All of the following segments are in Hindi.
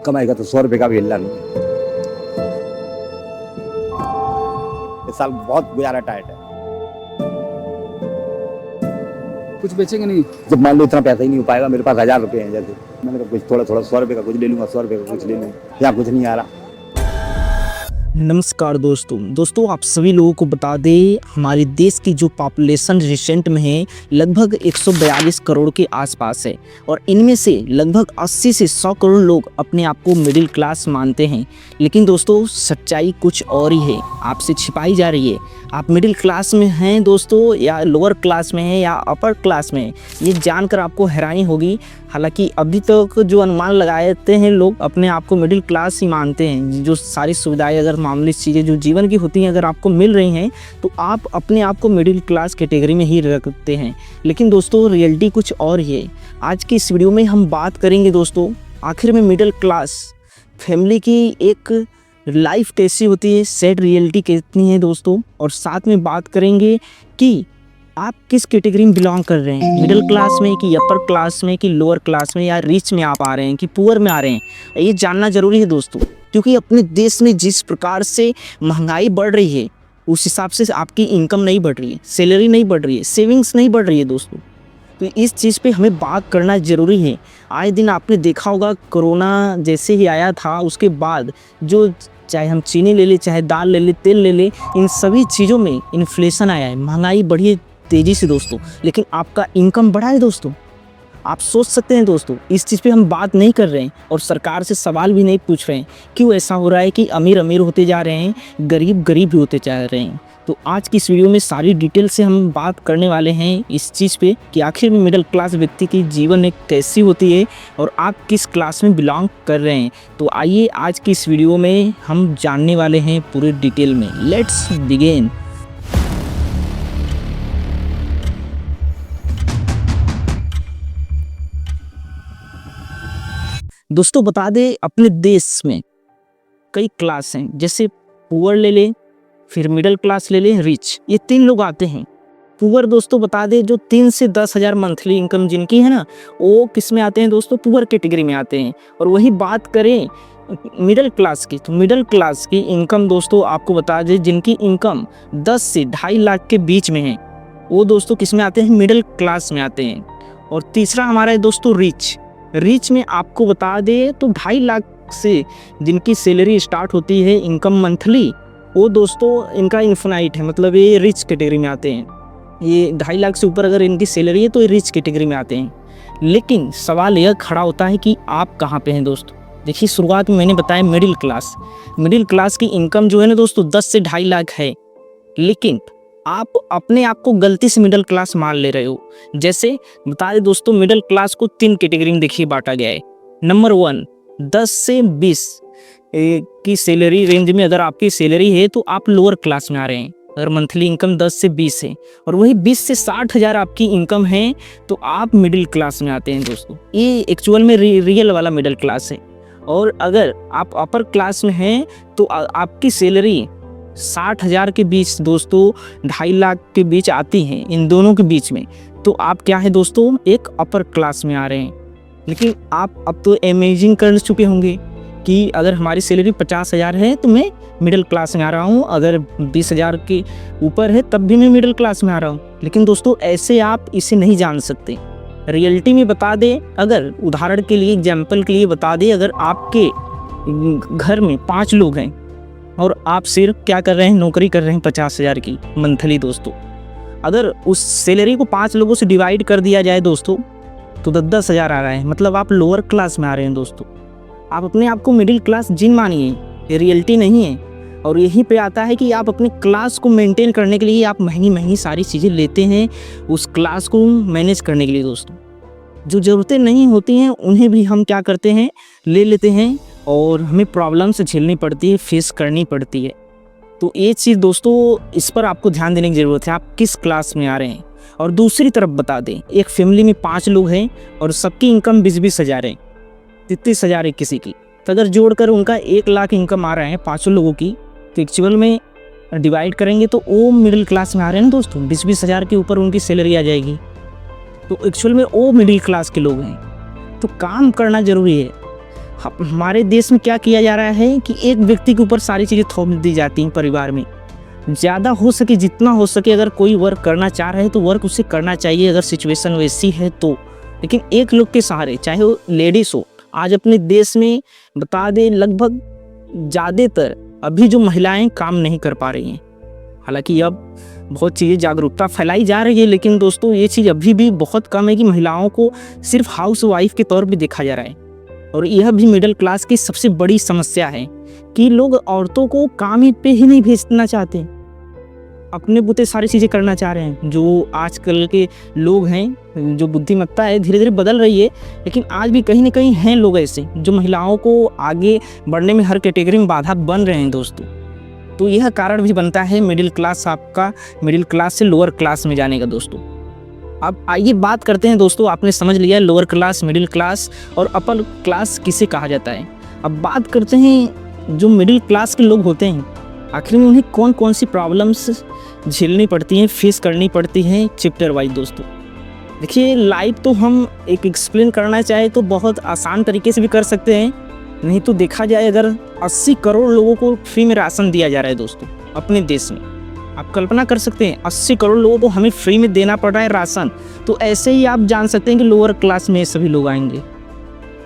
कमाएगा तो 100 रुपए का भी हिल्ला नहीं। इस साल बहुत गुजारा टाइट है। कुछ बेचेंगे नहीं? जब मान लो इतना पैसा ही नहीं हो पाएगा, मेरे पास 1000 रुपए हैं, जैसे मैंने कहा कुछ थोड़ा थोड़ा 100 रुपए का कुछ ले लूंगा, 100 रुपए का कुछ ले लूंगा, यहाँ कुछ नहीं आ रहा। नमस्कार दोस्तों आप सभी लोगों को बता दें, हमारे देश की जो पॉपुलेशन रिसेंट में है लगभग 142 करोड़ के आसपास है और इनमें से लगभग 80 से 100 करोड़ लोग अपने आप को मिडिल क्लास मानते हैं। लेकिन दोस्तों सच्चाई कुछ और ही है, आपसे छिपाई जा रही है। आप मिडिल क्लास में हैं दोस्तों या लोअर क्लास में हैं या अपर क्लास में हैं, ये जानकर आपको हैरानी होगी। हालांकि अभी तक जो अनुमान लगाते हैं लोग अपने आप को मिडिल क्लास ही मानते हैं। जो सारी सुविधाएं, अगर मामूली चीज़ें जो जीवन की होती हैं अगर आपको मिल रही हैं तो आप अपने आप को मिडिल क्लास कैटेगरी में ही रखते हैं। लेकिन दोस्तों रियलिटी कुछ और ही है। आज की इस वीडियो में हम बात करेंगे दोस्तों आखिर में मिडिल क्लास फैमिली की एक लाइफ कैसी होती है, सैड रियलिटी कितनी है दोस्तों, और साथ में बात करेंगे कि आप किस कैटेगरी में बिलोंग कर रहे हैं, मिडिल क्लास में कि अपर क्लास में कि लोअर क्लास में या रिच में आप आ रहे हैं कि पुअर में आ रहे हैं। ये जानना ज़रूरी है दोस्तों, क्योंकि अपने देश में जिस प्रकार से महंगाई बढ़ रही है उस हिसाब से आपकी इनकम नहीं बढ़ रही है, सैलरी नहीं बढ़ रही है, सेविंग्स नहीं बढ़ रही है दोस्तों। तो इस चीज़ पे हमें बात करना ज़रूरी है। आए दिन आपने देखा होगा कोरोना जैसे ही आया था उसके बाद जो चाहे हम चीनी ले लें, चाहे दाल ले लें, तेल ले लें, इन सभी चीज़ों में इन्फ्लेशन आया है, महंगाई बढ़ी है तेज़ी से दोस्तों। लेकिन आपका इनकम बढ़ा है दोस्तों। आप सोच सकते हैं दोस्तों, इस चीज़ पे हम बात नहीं कर रहे हैं और सरकार से सवाल भी नहीं पूछ रहे हैं क्यों ऐसा हो रहा है कि अमीर अमीर होते जा रहे हैं, गरीब गरीब भी होते जा रहे हैं। तो आज की इस वीडियो में सारी डिटेल से हम बात करने वाले हैं इस चीज़ पे कि आखिर में मिडिल क्लास व्यक्ति की जीवन एक कैसी होती है और आप किस क्लास में बिलोंग कर रहे हैं। तो आइए आज की इस वीडियो में हम जानने वाले हैं पूरे डिटेल में। Let's begin. दोस्तों बता दें, अपने देश में कई क्लास हैं, जैसे पुअर ले लें, फिर मिडिल क्लास ले लें, रिच, ये 3 लोग आते हैं। पुअर दोस्तों बता दें जो 3 से 10,000 मंथली इनकम जिनकी है ना, वो किस में आते हैं दोस्तों, पुअर कैटेगरी में आते हैं। और वही बात करें मिडिल क्लास की, तो मिडिल क्लास की इनकम दोस्तों आपको बता दें जिनकी इनकम 10 से 2.5 लाख के बीच में है, वो दोस्तों किस में आते हैं, मिडिल क्लास में आते हैं। और तीसरा हमारा है दोस्तों रिच में आपको बता दें तो 2.5 लाख से जिनकी सैलरी स्टार्ट होती है इनकम मंथली, वो दोस्तों इनका इन्फिनाइट है, मतलब ये रिच कैटेगरी में आते हैं। ये 2.5 लाख से ऊपर अगर इनकी सैलरी है तो ये रिच कैटेगरी में आते हैं। लेकिन सवाल यह खड़ा होता है कि आप कहाँ पे हैं दोस्तों। देखिए शुरुआत में मैंने बताया मिडिल क्लास की इनकम जो है ना दोस्तों 10 से 2.5 लाख है, लेकिन आप अपने आप को गलती से मिडिल क्लास मान ले रहे हो। जैसे बता दें दोस्तों, मिडिल क्लास को 3 कैटेगरी में देखिए बांटा गया है। नंबर 1, 10 से 20 की सैलरी रेंज में अगर आपकी सैलरी है तो आप लोअर क्लास में आ रहे हैं। अगर मंथली इनकम 10 से 20 है और वही 20 से 60 हज़ार आपकी इनकम है तो आप मिडिल क्लास में आते हैं दोस्तों। ये एक्चुअल में रियल वाला मिडिल क्लास है। और अगर आप अपर क्लास में हैं तो आपकी सैलरी 60,000 के बीच दोस्तों 2.5 लाख के बीच आती हैं, इन दोनों के बीच में, तो आप क्या है दोस्तों, एक अपर क्लास में आ रहे हैं। लेकिन आप अब तो इमेजिन कर चुके होंगे कि अगर हमारी सैलरी 50,000 है तो मैं मिडिल क्लास में आ रहा हूँ, अगर 20,000 के ऊपर है तब भी मैं मिडिल क्लास में आ रहा हूँ। लेकिन दोस्तों ऐसे आप इसे नहीं जान सकते। रियलिटी में बता दें, अगर उदाहरण के लिए, एग्जाम्पल के लिए बता दें, अगर आपके घर में 5 लोग हैं और आप सिर्फ क्या कर रहे हैं, नौकरी कर रहे हैं 50,000 की मंथली दोस्तों, अगर उस सैलरी को 5 लोगों से डिवाइड कर दिया जाए दोस्तों तो 10,000 आ रहा है, मतलब आप लोअर क्लास में आ रहे हैं दोस्तों। आप अपने आप को मिडिल क्लास जिन मानिए, ये रियलिटी नहीं है। और यहीं पे आता है कि आप अपने क्लास को मेंटेन करने के लिए आप महंगी सारी चीज़ें लेते हैं उस क्लास को मैनेज करने के लिए दोस्तों। जो ज़रूरतें नहीं होती हैं उन्हें भी हम क्या करते हैं, ले लेते हैं और हमें प्रॉब्लम से झेलनी पड़ती है, फेस करनी पड़ती है। तो ये चीज़ दोस्तों, इस पर आपको ध्यान देने की ज़रूरत है, आप किस क्लास में आ रहे हैं। और दूसरी तरफ बता दें, एक फैमिली में 5 लोग हैं और सबकी इनकम 20-20 हज़ार है, 33 हज़ार है किसी की, तो अगर जोड़कर उनका 1 लाख इनकम आ रहा है 5 लोगों की, तो एक्चुअल में डिवाइड करेंगे तो वो मिडिल क्लास में आ रहे हैं दोस्तों। 20-20 हज़ार के ऊपर उनकी सैलरी आ जाएगी, तो एक्चुअल में वो मिडिल क्लास के लोग हैं। तो काम करना ज़रूरी है। हमारे देश में क्या किया जा रहा है कि एक व्यक्ति के ऊपर सारी चीज़ें थोप दी जाती हैं परिवार में। ज़्यादा हो सके, जितना हो सके, अगर कोई वर्क करना चाह रहा है तो वर्क उसे करना चाहिए अगर सिचुएशन वैसी है तो। लेकिन एक लोग के सहारे, चाहे वो लेडीज़ हो, आज अपने देश में बता दें लगभग ज़्यादातर अभी जो महिलाएं काम नहीं कर पा रही हैं। हालांकि अब बहुत चीज़ें जागरूकता फैलाई जा रही है, लेकिन दोस्तों ये चीज़ अभी भी बहुत कम है कि महिलाओं को सिर्फ हाउस वाइफ के तौर पे देखा जा रहा है। और यह भी मिडिल क्लास की सबसे बड़ी समस्या है कि लोग औरतों को काम पे ही नहीं भेजना चाहते, अपने बुते सारी चीज़ें करना चाह रहे हैं। जो आजकल के लोग हैं, जो बुद्धिमत्ता है धीरे धीरे बदल रही है, लेकिन आज भी कहीं ना कहीं हैं लोग ऐसे जो महिलाओं को आगे बढ़ने में हर कैटेगरी में बाधा बन रहे हैं दोस्तों। तो यह कारण भी बनता है मिडिल क्लास, आपका मिडिल क्लास से लोअर क्लास में जाने का दोस्तों। अब आइए बात करते हैं दोस्तों, आपने समझ लिया लोअर क्लास, मिडिल क्लास और अपर क्लास किसे कहा जाता है। अब बात करते हैं जो मिडिल क्लास के लोग होते हैं, आखिर में उन्हें कौन कौन सी प्रॉब्लम्स झेलनी पड़ती हैं, फेस करनी पड़ती हैं चैप्टर वाइज दोस्तों। देखिए, लाइफ तो हम एक एक्सप्लेन करना चाहे तो बहुत आसान तरीके से भी कर सकते हैं, नहीं तो देखा जाए अगर 80 करोड़ लोगों को फ्री में राशन दिया जा रहा है दोस्तों अपने देश में। आप कल्पना कर सकते हैं 80 करोड़ लोगों को हमें फ्री में देना पड़ रहा है राशन, तो ऐसे ही आप जान सकते हैं कि लोअर क्लास में सभी लोग आएंगे।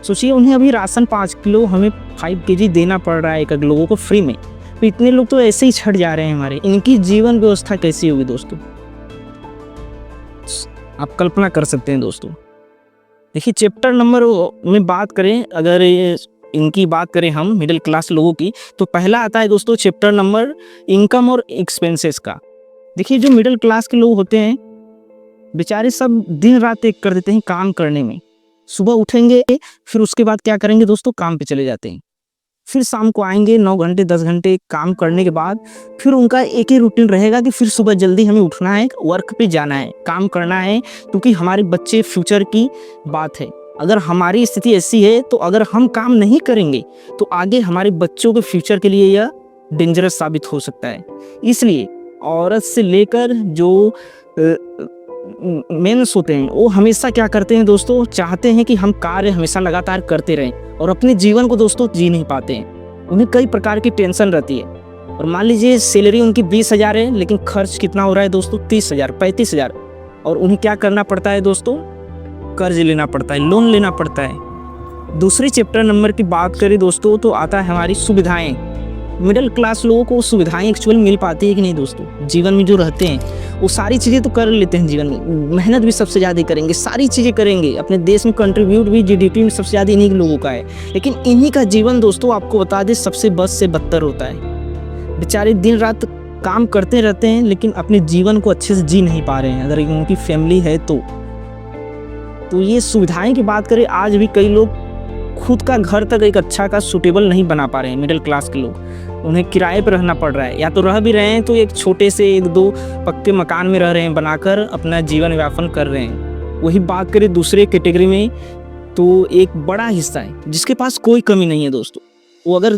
सोचिए, उन्हें अभी राशन 5 किलो, हमें 5 केजी देना पड़ रहा है एक लोगों को फ्री में, तो इतने लोग तो ऐसे ही छट जा रहे हैं हमारे। इनकी जीवन व्यवस्था कैसी होगी दोस्तों, आप कल्पना कर सकते हैं दोस्तों। देखिए, चैप्टर नंबर में बात करें, अगर इनकी बात करें हम मिडिल क्लास लोगों की, तो पहला आता है दोस्तों चैप्टर नंबर इनकम और एक्सपेंसेस का। देखिए, जो मिडिल क्लास के लोग होते हैं बेचारे सब दिन रात एक कर देते हैं काम करने में। सुबह उठेंगे, फिर उसके बाद क्या करेंगे दोस्तों, काम पे चले जाते हैं। फिर शाम को आएंगे, 9 घंटे 10 घंटे काम करने के बाद फिर उनका एक ही रूटीन रहेगा कि फिर सुबह जल्दी हमें उठना है, वर्क पे जाना है, काम करना है, क्योंकि हमारे बच्चे फ्यूचर की बात है। अगर हमारी स्थिति ऐसी है तो अगर हम काम नहीं करेंगे तो आगे हमारे बच्चों के फ्यूचर के लिए यह डेंजरस साबित हो सकता है। इसलिए औरत से लेकर जो मेंस होते हैं वो हमेशा क्या करते हैं दोस्तों, चाहते हैं कि हम कार्य हमेशा लगातार करते रहें और अपने जीवन को दोस्तों जी नहीं पाते हैं। उन्हें कई प्रकार की टेंशन रहती है। और मान लीजिए सैलरी उनकी 20,000 है, लेकिन खर्च कितना हो रहा है दोस्तों, 30,000 35,000। और उन्हें क्या करना पड़ता है दोस्तों, कर्ज लेना पड़ता है, लोन लेना पड़ता है। दूसरे चैप्टर नंबर की बात करें दोस्तों तो आता है हमारी सुविधाएं। मिडिल क्लास लोगों को सुविधाएं एक्चुअल मिल पाती है कि नहीं दोस्तों, जीवन में जो रहते हैं वो सारी चीज़ें तो कर लेते हैं जीवन में, मेहनत भी सबसे ज़्यादा करेंगे, सारी चीज़ें करेंगे, अपने देश में कंट्रीब्यूट भी जीडीपी में सबसे ज़्यादा इन्हीं लोगों का है। लेकिन इन्हीं का जीवन दोस्तों आपको बता दें सबसे बद से बदतर होता है। बेचारे दिन रात काम करते रहते हैं लेकिन अपने जीवन को अच्छे से जी नहीं पा रहे हैं, अगर उनकी फैमिली है तो ये सुविधाएं की बात करें, आज भी कई लोग खुद का घर तक एक अच्छा का सूटेबल नहीं बना पा रहे हैं। मिडिल क्लास के लोग, उन्हें किराए पर रहना पड़ रहा है, या तो रह भी रहे हैं तो एक छोटे से 1-2 पक्के मकान में रह रहे हैं, बनाकर अपना जीवन यापन कर रहे हैं। वही बात करें दूसरे कैटेगरी में तो एक बड़ा हिस्सा है जिसके पास कोई कमी नहीं है दोस्तों। वो अगर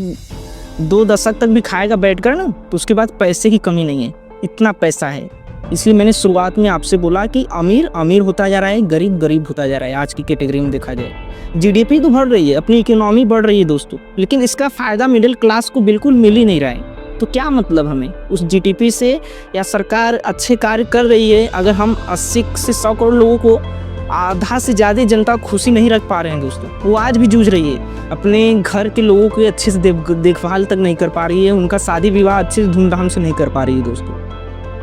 2 दशक तक भी खाएगा बैठकर ना तो उसके बाद पैसे की कमी नहीं है, इतना पैसा है। इसलिए मैंने शुरुआत में आपसे बोला कि अमीर अमीर होता जा रहा है, गरीब गरीब होता जा रहा है। आज की कैटेगरी में देखा जाए जीडीपी तो बढ़ रही है, अपनी इकोनॉमी बढ़ रही है दोस्तों, लेकिन इसका फ़ायदा मिडिल क्लास को बिल्कुल मिल ही नहीं रहा है। तो क्या मतलब हमें उस जीडीपी से, या सरकार अच्छे कार्य कर रही है, अगर हम 80 से 100 करोड़ लोगों को, आधा से ज़्यादा जनता खुशी नहीं रख पा रहे हैं दोस्तों। वो आज भी जूझ रही है, अपने घर के लोगों के अच्छे से देखभाल तक नहीं कर पा रही है, उनका शादी विवाह अच्छे से धूमधाम से नहीं कर पा रही है दोस्तों।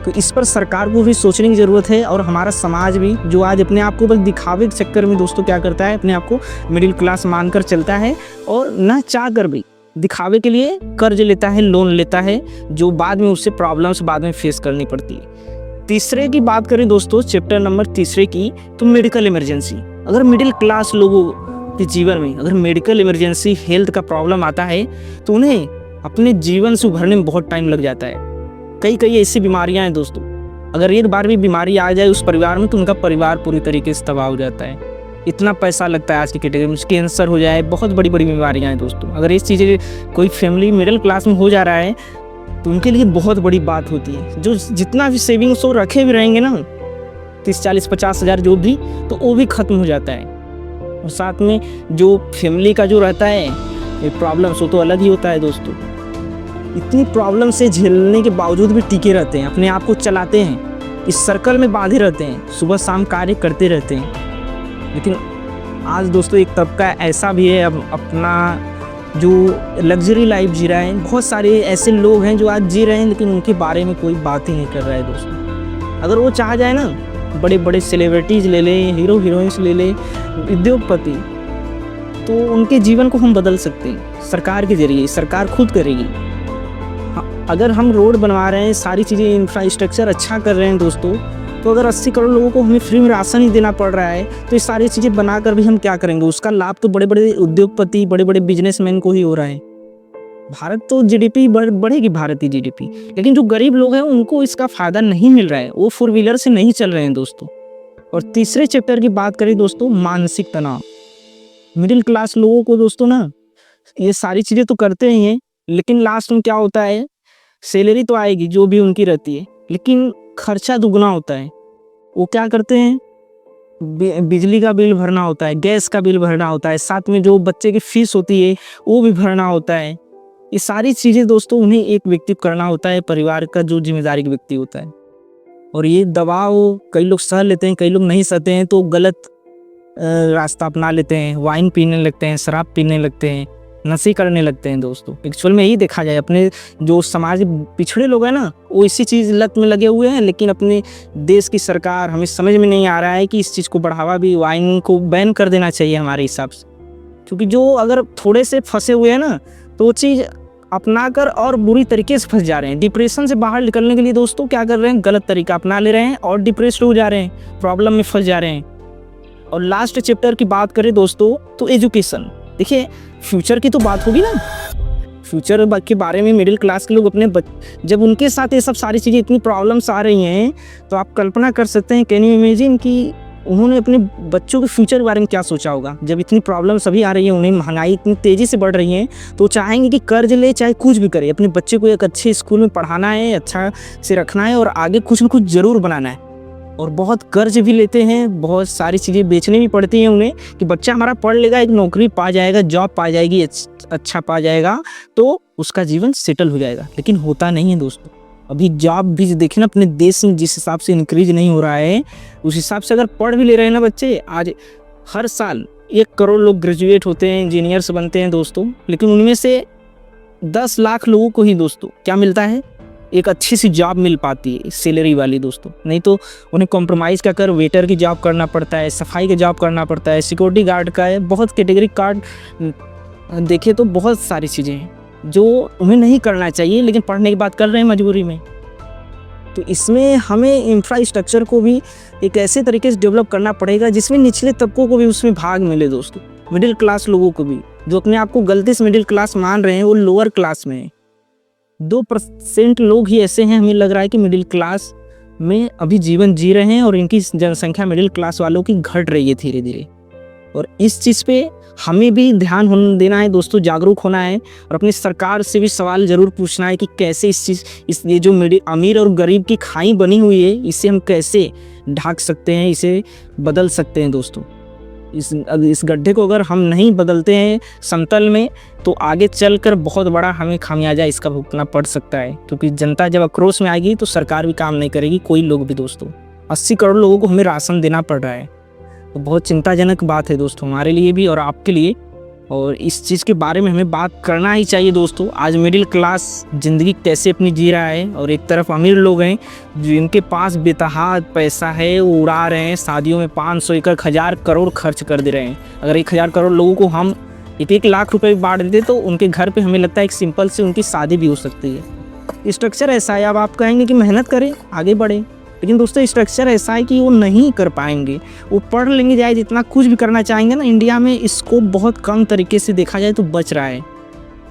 तो इस पर सरकार को भी सोचने की ज़रूरत है, और हमारा समाज भी जो आज अपने आप को बस दिखावे के चक्कर में दोस्तों क्या करता है, अपने आप को मिडिल क्लास मानकर चलता है और न चाह कर भी दिखावे के लिए कर्ज लेता है, लोन लेता है, जो बाद में उससे प्रॉब्लम्स बाद में फेस करनी पड़ती है। तीसरे की बात करें दोस्तों, चैप्टर नंबर तीसरे की, तो मेडिकल इमरजेंसी। अगर मिडिल क्लास लोगों के जीवन में अगर मेडिकल इमरजेंसी, हेल्थ का प्रॉब्लम आता है तो उन्हें अपने जीवन से उभरने में बहुत टाइम लग जाता है। कई ऐसी बीमारियां हैं दोस्तों, अगर एक बार भी बीमारी आ जाए उस परिवार में तो उनका परिवार पूरी तरीके से तबाह हो जाता है। इतना पैसा लगता है आज की कैटेगरी में, कैंसर हो जाए, बहुत बड़ी बड़ी बीमारियां हैं दोस्तों। अगर इस चीज़ें कोई फैमिली मिडिल क्लास में हो जा रहा है तो उनके लिए बहुत बड़ी बात होती है। जो जितना भी सेविंग्स वो रखे भी रहेंगे ना, 30, 40, 50 हज़ार जो भी, तो वो भी ख़त्म हो जाता है। और साथ में जो फैमिली का जो रहता है प्रॉब्लम्स, वो तो अलग ही होता है दोस्तों। इतनी प्रॉब्लम से झेलने के बावजूद भी टिके रहते हैं, अपने आप को चलाते हैं, इस सर्कल में बांधे रहते हैं, सुबह शाम कार्य करते रहते हैं। लेकिन आज दोस्तों एक तबका ऐसा भी है अब अपना जो लग्जरी लाइफ जी रहा है। बहुत सारे ऐसे लोग हैं जो आज जी रहे हैं लेकिन उनके बारे में कोई बात ही नहीं कर रहा है दोस्तों। अगर वो चाह जाए ना, बड़े बड़े सेलिब्रिटीज़ ले लें, हीरो हीरोइंस ले लें, उद्योगपति, तो उनके जीवन को हम बदल सकते हैं सरकार के जरिए। सरकार खुद करेगी। अगर हम रोड बनवा रहे हैं, सारी चीज़ें इंफ्रास्ट्रक्चर अच्छा कर रहे हैं दोस्तों, तो अगर 80 करोड़ लोगों को हमें फ्री में राशन ही देना पड़ रहा है तो ये सारी चीज़ें बनाकर भी हम क्या करेंगे? उसका लाभ तो बड़े बड़े उद्योगपति, बड़े बड़े बिजनेसमैन को ही हो रहा है। भारत तो जीडीपी बढ़ेगी, भारत की जीडीपी, लेकिन जो गरीब लोग हैं उनको इसका फ़ायदा नहीं मिल रहा है, वो 4 व्हीलर से नहीं चल रहे हैं दोस्तों। और तीसरे चैप्टर की बात करें दोस्तों, मानसिक तनाव। मिडिल क्लास लोगों को दोस्तों ना, ये सारी चीज़ें तो करते ही हैं, लेकिन लास्ट में क्या होता है, सैलरी तो आएगी जो भी उनकी रहती है, लेकिन खर्चा दुगना होता है। वो क्या करते हैं, बिजली का बिल भरना होता है, गैस का बिल भरना होता है, साथ में जो बच्चे की फीस होती है वो भी भरना होता है। ये सारी चीज़ें दोस्तों उन्हें एक व्यक्ति करना होता है, परिवार का जो जिम्मेदारी व्यक्ति होता है। और ये दबाव कई लोग सह लेते हैं, कई लोग नहीं सहते हैं, तो गलत रास्ता अपना लेते हैं, वाइन पीने लगते हैं, शराब पीने लगते हैं, नशे करने लगते हैं दोस्तों। एक्चुअल में यही देखा जाए, अपने जो समाज पिछड़े लोग हैं ना, वो इसी चीज़ लत में लगे हुए हैं, लेकिन अपने देश की सरकार, हमें समझ में नहीं आ रहा है कि इस चीज़ को बढ़ावा भी, वाइन को बैन कर देना चाहिए हमारे हिसाब से। क्योंकि जो अगर थोड़े से फंसे हुए हैं ना, तो वो चीज़ अपना कर और बुरी तरीके से फंस जा रहे हैं। डिप्रेशन से बाहर निकलने के लिए दोस्तों क्या कर रहे हैं, गलत तरीका अपना ले रहे हैं और डिप्रेस्ड हो जा रहे हैं, प्रॉब्लम में फंस जा रहे हैं। और लास्ट चैप्टर की बात करें दोस्तों, तो एजुकेशन। देखिए, फ्यूचर की तो बात होगी ना, फ्यूचर के बारे में मिडिल क्लास के लोग अपने जब उनके साथ ये सब सारी चीज़ें, इतनी प्रॉब्लम्स आ रही हैं, तो आप कल्पना कर सकते हैं, कैन यू इमेजिन कि उन्होंने अपने बच्चों के फ्यूचर के बारे में क्या सोचा होगा। जब इतनी प्रॉब्लम्स अभी आ रही है, उन्हें महंगाई इतनी तेज़ी से बढ़ रही है, तो चाहेंगे कि कर्ज ले, चाहे कुछ भी करे, अपने बच्चे को एक अच्छे स्कूल में पढ़ाना है, अच्छा से रखना है और आगे कुछ न कुछ ज़रूर बनाना है। और बहुत कर्ज भी लेते हैं, बहुत सारी चीज़ें बेचनी भी पड़ती हैं उन्हें कि बच्चा हमारा पढ़ लेगा, एक नौकरी पा जाएगा, जॉब पा जाएगी, अच्छा पा जाएगा, तो उसका जीवन सेटल हो जाएगा। लेकिन होता नहीं है दोस्तों। अभी जॉब भी देखें ना, अपने देश में जिस हिसाब से इंक्रीज नहीं हो रहा है, उस हिसाब से अगर पढ़ भी ले रहे हैं ना बच्चे, आज हर साल 1 करोड़ लोग ग्रेजुएट होते हैं, इंजीनियर्स बनते हैं दोस्तों, लेकिन उनमें से 10 लाख लोगों को ही दोस्तों क्या मिलता है, एक अच्छी सी जॉब मिल पाती है, सैलरी वाली दोस्तों। नहीं तो उन्हें कॉम्प्रोमाइज़ का कर वेटर की जॉब करना पड़ता है, सफाई का जॉब करना पड़ता है, सिक्योरिटी गार्ड का है, बहुत कैटेगरी कार्ड देखे तो बहुत सारी चीज़ें हैं जो उन्हें नहीं करना चाहिए, लेकिन पढ़ने की बात कर रहे हैं मजबूरी में। तो इसमें हमें इंफ्रास्ट्रक्चर को भी एक ऐसे तरीके से डेवलप करना पड़ेगा जिसमें निचले तबकों को भी उसमें भाग मिले दोस्तों, मिडिल क्लास लोगों को भी। जो अपने आप को गलती से मिडिल क्लास मान रहे हैं, वो लोअर क्लास में है। 2% लोग ही ऐसे हैं, हमें लग रहा है कि मिडिल क्लास में अभी जीवन जी रहे हैं, और इनकी जनसंख्या मिडिल क्लास वालों की घट रही है धीरे धीरे। और इस चीज़ पे हमें भी ध्यान देना है दोस्तों, जागरूक होना है, और अपनी सरकार से भी सवाल ज़रूर पूछना है कि कैसे ये जो अमीर और गरीब की खाई बनी हुई है, इसे हम कैसे ढक सकते हैं, इसे बदल सकते हैं दोस्तों। इस गड्ढे को अगर हम नहीं बदलते हैं समतल में, तो आगे चलकर बहुत बड़ा हमें खामियाजा इसका भुगतना पड़ सकता है। क्योंकि जनता जब आक्रोश में आएगी तो सरकार भी काम नहीं करेगी, कोई लोग भी दोस्तों। 80 करोड़ लोगों को हमें राशन देना पड़ रहा है, तो बहुत चिंताजनक बात है दोस्तों, हमारे लिए भी और आपके लिए। और इस चीज़ के बारे में हमें बात करना ही चाहिए दोस्तों। आज मिडिल क्लास ज़िंदगी कैसे अपनी जी रहा है, और एक तरफ अमीर लोग हैं जिनके पास बेतहाद पैसा है, वो उड़ा रहे हैं, शादियों में 500 एकड़ 1000 करोड़ खर्च कर दे रहे हैं। अगर 1000 करोड़ लोगों को हम 1 लाख रुपए बांट देते तो उनके घर पे हमें लगता है एक सिंपल से उनकी शादी भी हो सकती है। स्ट्रक्चर ऐसा है, अब आप कहेंगे कि मेहनत करें, आगे बढ़ें, लेकिन दोस्तों स्ट्रक्चर ऐसा है कि वो नहीं कर पाएंगे। वो पढ़ लेंगे, चाहे जितना कुछ भी करना चाहेंगे ना, इंडिया में स्कोप बहुत कम तरीके से देखा जाए तो बच रहा है।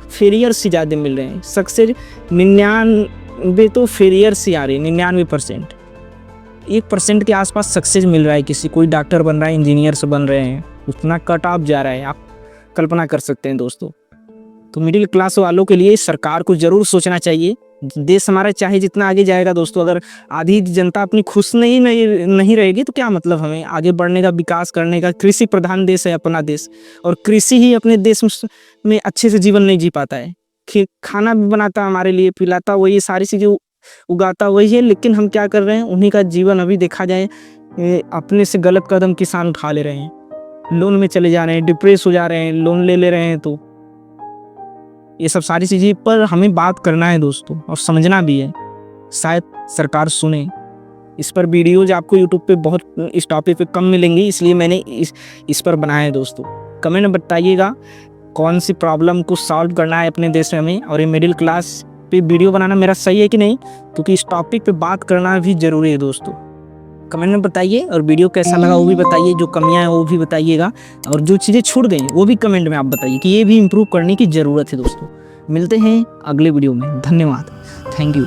फेलियर्स ही ज़्यादा मिल रहे हैं, सक्सेस 99 तो फेलियर्स ही आ रही है, 99%। 1% के आसपास सक्सेस मिल रहा है, किसी कोई डॉक्टर बन रहा है, इंजीनियर्स बन रहे हैं, उतना कट ऑफ जा रहा है, आप कल्पना कर सकते हैं दोस्तों। तो मिडिल क्लास वालों के लिए सरकार को ज़रूर सोचना चाहिए देश हमारा चाहे जितना आगे जाएगा दोस्तों, अगर आधी जनता अपनी खुश नहीं रहेगी तो क्या मतलब हमें आगे बढ़ने का, विकास करने का। कृषि प्रधान देश है अपना देश, और कृषि ही अपने देश में अच्छे से जीवन नहीं जी पाता है। खाना भी बनाता हमारे लिए, पिलाता वही, सारी चीज़ें उगाता वही है, लेकिन हम क्या कर रहे हैं, उन्हीं का जीवन अभी देखा जाए अपने से गलत कदम किसान उठा ले रहे हैं, लोन में चले जा रहे हैं, डिप्रेस हो जा रहे हैं, लोन ले रहे हैं। तो ये सब सारी चीज़ें पर हमें बात करना है दोस्तों, और समझना भी है। शायद सरकार सुने। इस पर वीडियोज आपको यूट्यूब पे बहुत इस टॉपिक पे कम मिलेंगी, इसलिए मैंने इस पर बनाया है दोस्तों। कमेंट में बताइएगा कौन सी प्रॉब्लम को सॉल्व करना है अपने देश में हमें, और ये मिडिल क्लास पे वीडियो बनाना मेरा सही है कि नहीं, क्योंकि इस टॉपिक पे बात करना भी ज़रूरी है दोस्तों। कमेंट में बताइए, और वीडियो कैसा लगा वो भी बताइए, जो कमियां हैं वो भी बताइएगा, और जो चीज़ें छूट गई वो भी कमेंट में आप बताइए कि ये भी इम्प्रूव करने की ज़रूरत है दोस्तों। मिलते हैं अगले वीडियो में। धन्यवाद, थैंक यू।